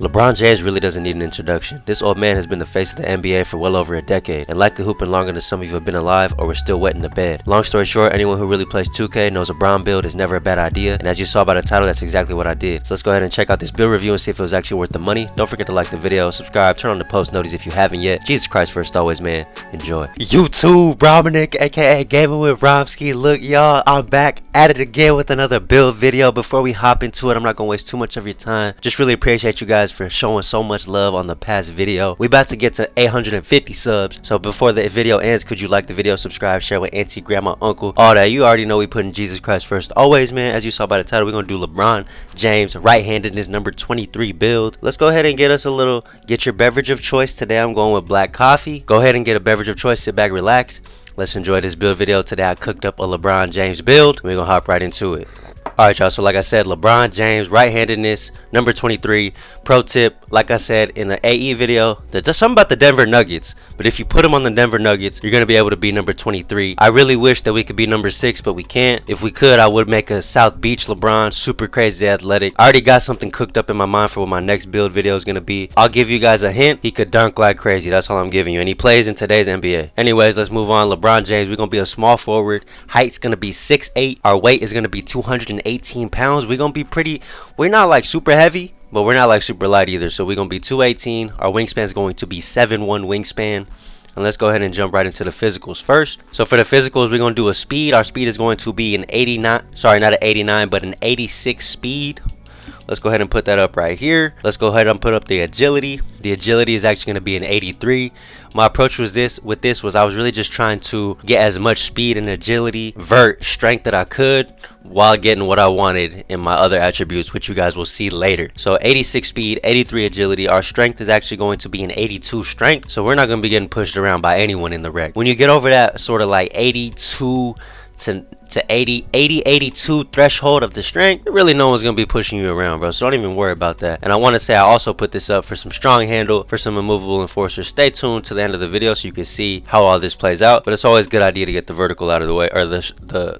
LeBron James really doesn't need an introduction. This old man has been the face of the NBA for well over a decade, and likely hooping longer than some of you have been alive or were still wet in the bed. Long story short, anyone who really plays 2K knows a Bron build is never a bad idea, and as you saw by the title, that's exactly what I did. So let's go ahead and check out this build review and see if it was actually worth the money. Don't forget to like the video, subscribe, turn on the post notices if you haven't yet. Jesus Christ first always, man. Enjoy. YouTube, Dominic, aka Gaming with Romsky. Look, y'all, I'm back at it again with another build video. Before we hop into it, I'm not gonna waste too much of your time. Just really appreciate you guys for showing so much love on the past video. We about to get to 850 subs, so before the video ends, could you like the video, subscribe, share with auntie, grandma, uncle, all that. You already know we putting Jesus Christ first always, man. As you saw by the title, we're gonna do LeBron James right-handedness number 23 build. Let's go ahead and get your beverage of choice. Today I'm going with black coffee. Go ahead and get a beverage of choice, sit back, relax. Let's enjoy this build video. Today I cooked up a LeBron James build. We're gonna hop right into it. Alright, y'all, so like I said, LeBron James right-handedness number 23. Pro tip, like I said in the AE video, there's something about the Denver Nuggets, but if you put them on the Denver Nuggets, you're gonna be able to be number 23. I really wish that we could be number 6, but we can't. If we could, I would make a South Beach LeBron, super crazy athletic. I already got something cooked up in my mind for what my next build video is gonna be. I'll give you guys a hint. He could dunk like crazy. That's all I'm giving you, and he plays in today's NBA. Anyways, let's move on. LeBron James, we're gonna be a small forward. Height's gonna be 6'8". Our weight is gonna be 218 pounds. We're not like super heavy, but we're not like super light either, so we're gonna be 218. Our wingspan is going to be 7'1" wingspan. And let's go ahead and jump right into the physicals first. So for the physicals, we're gonna do a speed. Our speed is going to be an 89, sorry, not an 89, but an 86 speed. Let's go ahead and put that up right here. Let's go ahead and put up the agility. The agility is actually going to be an 83. My approach was I was really just trying to get as much speed and agility, vert, strength that I could while getting what I wanted in my other attributes, which you guys will see later. So 86 speed, 83 agility. Our strength is actually going to be an 82 strength. So we're not going to be getting pushed around by anyone in the rec. When you get over that sort of like 82 to 82 threshold of the strength, really no one's gonna be pushing you around, bro, so don't even worry about that. And I want to say I also put this up for some strong handle, for some immovable enforcers. Stay tuned to the end of the video so you can see how all this plays out, but it's always a good idea to get the vertical out of the way, or the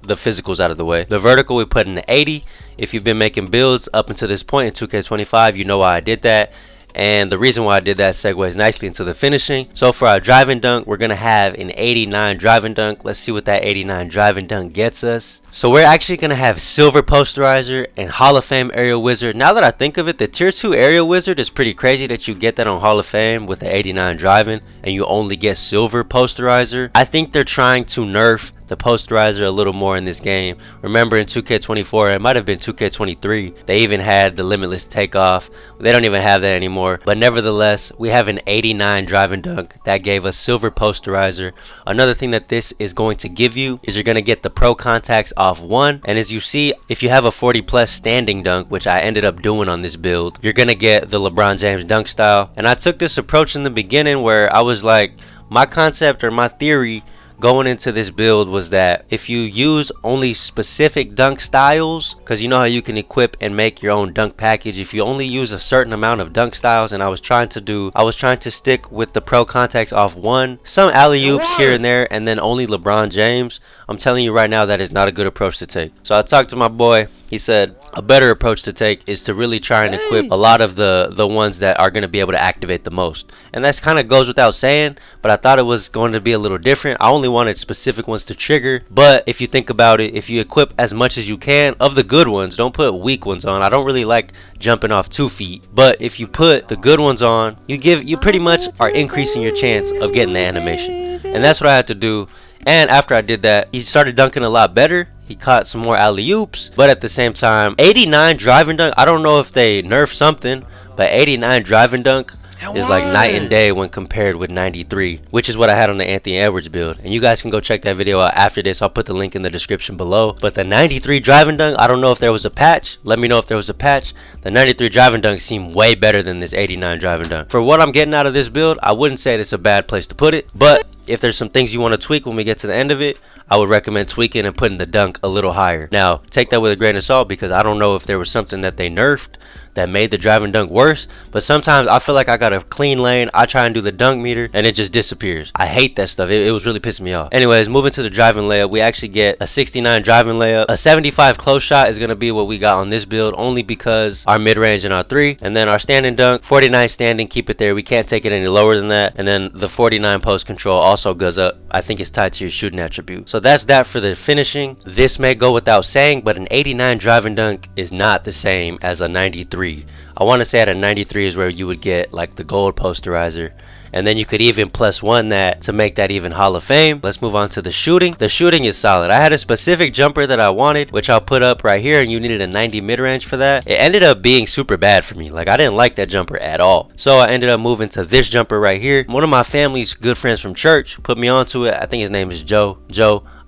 physicals out of the way. The vertical we put in the 80. If you've been making builds up until this point in 2K25, you know why I did that. And the reason why I did that segues nicely into the finishing. So for our driving dunk, we're going to have an 89 driving dunk. Let's see what that 89 driving dunk gets us. So we're actually going to have silver posterizer and Hall of Fame aerial wizard. Now that I think of it, the tier 2 aerial wizard is pretty crazy that you get that on Hall of Fame with the 89 driving and you only get silver posterizer. I think they're trying to nerf the posterizer a little more in this game. Remember in 2K24, it might have been 2K23, they even had the limitless takeoff. They don't even have that anymore, but nevertheless, we have an 89 driving dunk that gave us silver posterizer. Another thing that this is going to give you is you're going to get the pro contacts off 1, and as you see, if you have a 40 plus standing dunk, which I ended up doing on this build, you're going to get the LeBron James dunk style. And I took this approach in the beginning where I was like, my concept or my theory going into this build was that if you use only specific dunk styles, because you know how you can equip and make your own dunk package, if you only use a certain amount of dunk styles, and I was trying to stick with the pro contacts off 1, some alley-oops here and there, and then only LeBron James. I'm telling you right now that is not a good approach to take. So I talked to my boy. He said a better approach to take is to really try and equip a lot of the ones that are going to be able to activate the most. And that's kind of goes without saying, but I thought it was going to be a little different. I only wanted specific ones to trigger, but if you think about it, if you equip as much as you can of the good ones, don't put weak ones on. I don't really like jumping off 2 feet, but if you put the good ones on, you pretty much are increasing your chance of getting the animation. And that's what I had to do. And after I did that, he started dunking a lot better. He caught some more alley-oops, but at the same time, 89 driving dunk, I don't know if they nerfed something, but 89 driving dunk is like night and day when compared with 93, which is what I had on the Anthony Edwards build. And you guys can go check that video out after this. I'll put the link in the description below. But the 93 driving dunk, I don't know if there was a patch. Let me know if there was a patch. The 93 driving dunk seemed way better than this 89 driving dunk. For what I'm getting out of this build, I wouldn't say it's a bad place to put it, but if there's some things you want to tweak when we get to the end of it, I would recommend tweaking and putting the dunk a little higher. Now, take that with a grain of salt, because I don't know if there was something that they nerfed that made the driving dunk worse, but sometimes I feel like I got a clean lane, I try and do the dunk meter, and it just disappears. I hate that stuff. It was really pissing me off. Anyways, moving to the driving layup, we actually get a 69 driving layup. A 75 close shot is going to be what we got on this build, only because our mid-range and our 3, and then our standing dunk, 49 standing, keep it there. We can't take it any lower than that. And then the 49 post control also goes up. I think it's tied to your shooting attribute. So that's that for the finishing. This may go without saying, but an 89 driving dunk is not the same as a 93. I want to say at a 93 is where you would get like the gold posterizer, and then you could even +1 that to make that even Hall of Fame. Let's move on to the shooting. The shooting is solid. I had a specific jumper that I wanted, which I'll put up right here, and you needed a 90 mid-range for that. It ended up being super bad for me. Like, I didn't like that jumper at all. So I ended up moving to this jumper right here. One of my family's good friends from church put me onto it. I think his name is Joe.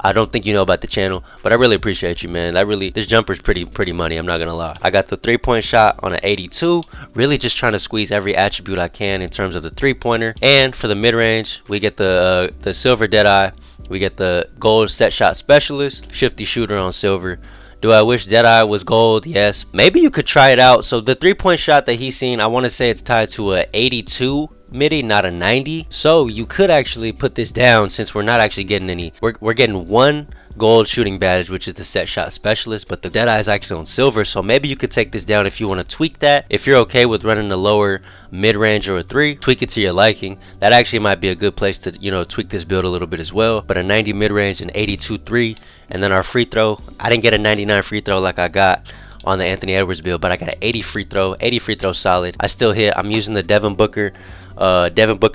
I don't think you know about the channel, but I really appreciate you, man. This jumper's pretty money, I'm not gonna lie. I got the 3-point shot on an 82, really just trying to squeeze every attribute I can in terms of the 3-pointer. And for the mid-range, we get the silver Deadeye, we get the gold set shot specialist, shifty shooter on silver. Do I wish Deadeye was gold? Yes. Maybe you could try it out. So the 3-point shot that he's seen, I want to say it's tied to a 82 midi, not a 90. So you could actually put this down, since we're not actually getting any. We're getting one gold shooting badge, which is the set shot specialist, but the Deadeye is actually on silver. So maybe you could take this down if you want to tweak that. If you're okay with running the lower mid-range or a 3, tweak it to your liking. That actually might be a good place to, you know, tweak this build a little bit as well. But a 90 mid-range and 82 3, and then our free throw, I didn't get a 99 free throw like I got on the Anthony Edwards build, but I got an 80 free throw. 80 free throw solid. I still hit. I'm using the Devin Booker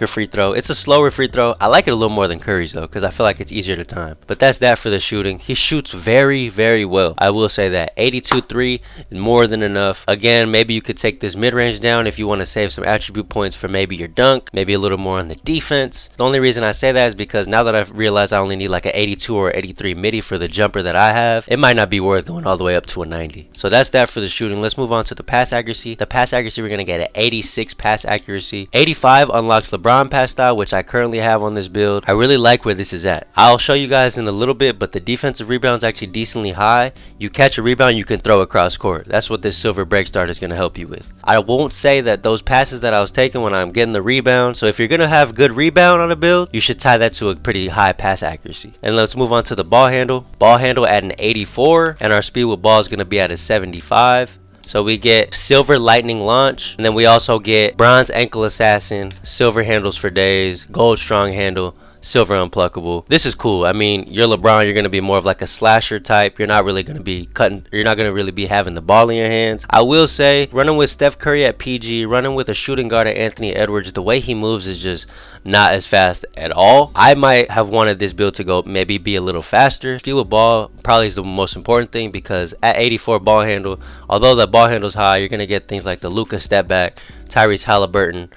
free throw. It's a slower free throw. I like it a little more than Curry's though, because I feel like it's easier to time. But that's that for the shooting. He shoots very, very well. I will say that 82 3 is more than enough. Again, maybe you could take this mid-range down if you want to save some attribute points for maybe your dunk, maybe a little more on the defense. The only reason I say that is because now that I've realized I only need like an 82 or 83 midi for the jumper that I have, it might not be worth going all the way up to a 90. So that's that for the shooting. Let's move on to the pass accuracy. The pass accuracy, we're going to get an 86 pass accuracy. 85 unlocks LeBron pass style, which I currently have on this build. I really like where this is at. I'll show you guys in a little bit, but the defensive rebound is actually decently high. You catch a rebound, you can throw across court. That's what this silver break start is going to help you with. I won't say that those passes that I was taking when I'm getting the rebound. So if you're going to have good rebound on a build, you should tie that to a pretty high pass accuracy. And let's move on to the ball handle. Ball handle at an 84, and our speed with ball is going to be at a 75. So we get silver lightning launch, and then we also get bronze ankle assassin, silver handles for days, gold strong handle, silver unpluckable. This is cool. I mean, you're LeBron, you're going to be more of like a slasher type. You're not really going to be cutting, you're not going to really be having the ball in your hands. I will say, running with Steph Curry at PG, running with a shooting guard at Anthony Edwards, the way he moves is just not as fast at all. I might have wanted this build to go maybe be a little faster. Speed with ball probably is the most important thing, because at 84 ball handle, although the ball handle is high, you're going to get things like the Luka step back, Tyrese Halliburton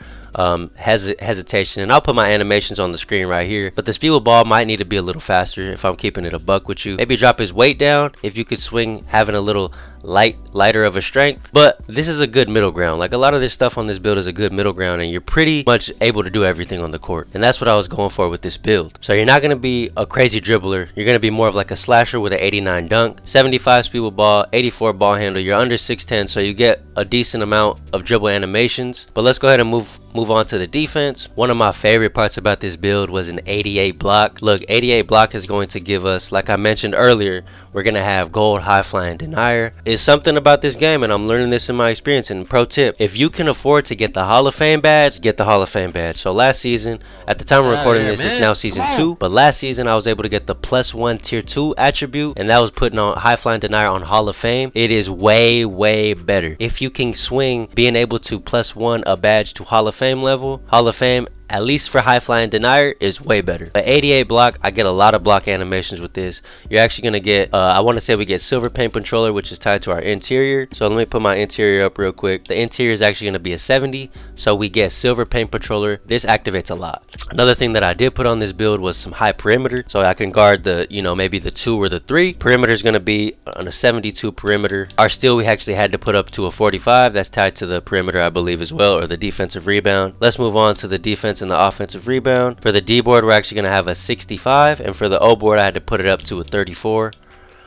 hesitation, and I'll put my animations on the screen right here. But the speed with ball might need to be a little faster if I'm keeping it a buck with you. Maybe drop his weight down if you could swing, having a little lighter of a strength. But this is a good middle ground. Like, a lot of this stuff on this build is a good middle ground, and you're pretty much able to do everything on the court, and that's what I was going for with this build. So you're not going to be a crazy dribbler. You're going to be more of like a slasher with an 89 dunk, 75 speed with ball, 84 ball handle. You're under 6'10", so you get a decent amount of dribble animations. But let's go ahead and move on to the defense. One of my favorite parts about this build was an 88 block. Look, 88 block is going to give us, like I mentioned earlier, we're going to have gold high flying denier. It's something about this game, and I'm learning this in my experience. And pro tip, if you can afford to get the Hall of Fame badge, get the Hall of Fame badge. So last season, at the time of recording this, it's now season 2, but last season I was able to get the +1 tier 2 attribute, and that was putting on high flying denier on Hall of Fame. It is way better. If you can swing being able to +1 a badge to Hall of Fame level, Hall of Fame, at least for high flying denier, is way better. The 88 block, I get a lot of block animations with this. You're actually gonna get I want to say we get silver paint controller, which is tied to our interior. So let me put my interior up real quick. The interior is actually gonna be a 70, so we get silver paint controller. This activates a lot. Another thing that I did put on this build was some high perimeter, so I can guard the, you know, maybe the 2 or the 3. Perimeter is gonna be on a 72 perimeter. Our steal, we actually had to put up to a 45. That's tied to the perimeter, I believe, as well, or the defensive rebound. Let's move on to the defense and the offensive rebound. For the D board, we're actually going to have a 65, and for the O board, I had to put it up to a 34.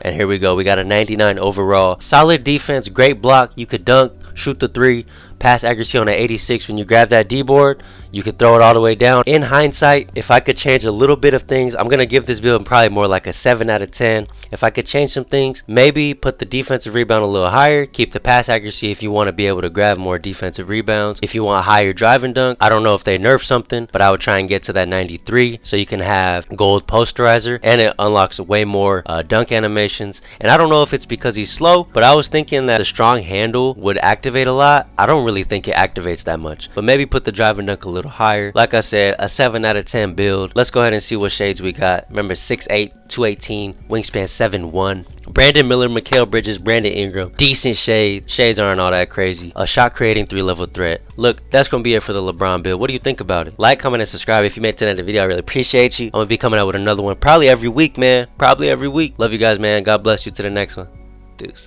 And here we go. We got a 99 overall. Solid defense, great block. You could dunk, shoot the three. Pass accuracy on an 86. When you grab that D-board, you can throw it all the way down. In hindsight, if I could change a little bit of things, I'm going to give this build probably more like a 7 out of 10. If I could change some things, maybe put the defensive rebound a little higher. Keep the pass accuracy if you want to be able to grab more defensive rebounds. If you want higher drive and dunk, I don't know if they nerf something, but I would try and get to that 93 so you can have gold posterizer, and it unlocks way more dunk animations. And I don't know if it's because he's slow, but I was thinking that the strong handle would activate a lot. I don't really think it activates that much, but maybe put the drive and dunk a little higher. Like I said, a 7 out of 10 build. Let's go ahead and see what shades we got. Remember, 6'8", 218, wingspan 7'1". Brandon Miller, Mikal Bridges, Brandon Ingram. Decent shades. Shades aren't all that crazy. A shot creating 3-level threat. Look, that's going to be it for the LeBron build. What do you think about it? Like, comment, and subscribe if you made it to the end of the video. I really appreciate you. I'm going to be coming out with another one probably every week, man. Probably every week. Love you guys, man. God bless you. To the next one. Deuce.